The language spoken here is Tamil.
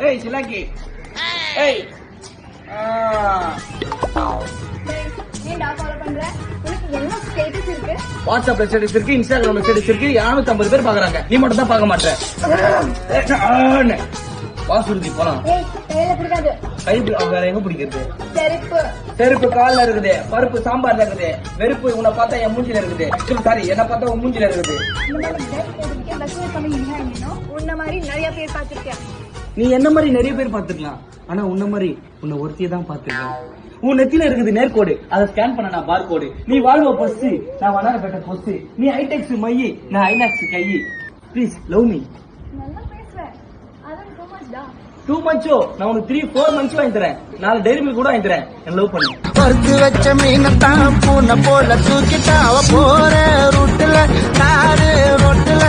ஏய் சிலாக்கி ஏய் ஏன்டா ஃபாலோ பண்ற? உனக்கு என்ன ஸ்டேட்டஸ் இருக்கு? வாட்ஸ்அப்ல ஸ்டேட்டஸ் இருக்கு, இன்ஸ்டாகிராம்ல ஸ்டேட்டஸ் இருக்கு, 250 பேர் பாக்குறாங்க, நீ மட்டும் தான் பார்க்க மாட்டே. வாசுருதி போலாம். ஏய் கையில பிடிக்காது. வேற எங்க பிடிக்கிறது? செருப்பு. செருப்பு கால்ல இருக்குது, பருப்பு சாம்பார்ல இருக்குது, வெறுப்பு உன்னை பார்த்தா என் மூஞ்சில இருக்குது, சாரி என்ன பார்த்தா உன் மூஞ்சில இருக்குது. உன்ன மாதிரி நிறைய பேர் பாத்துருக்கேன். நீ என்ன மாதிரி நிறைய பேர் பாத்துக்கலாம், ஆனா உன்ன மாதிரி உன்னை ஒருத்தியை தான் பாத்துருக்கேன். உன் நெத்தில இருக்குது நேர்கோடு, அதை ஸ்கேன் பண்ண நான் பார் கோடு. நீ வாழ்வ பஸ், நான் வண்ணாரப்பேட்டை பொஸ். நீ ஐடெக்ஸ் மையி, நான் ஐநாக்ஸ் கையி. Please love me. நல்லா பேசுறேன். அதான் டூ மச் டா. டூ மச்சோ, நான் உனக்கு 3-4 months வாங்கி தரேன், 4 டைரி மில்க் கூட வாங்கி தரேன், என்ன லவ் பண்ணு. பருத்து வச்ச மீனத்தான் பூனை போல தூக்கிட்டா அவ போற ரூட்டுல நாடு ரோட்டுல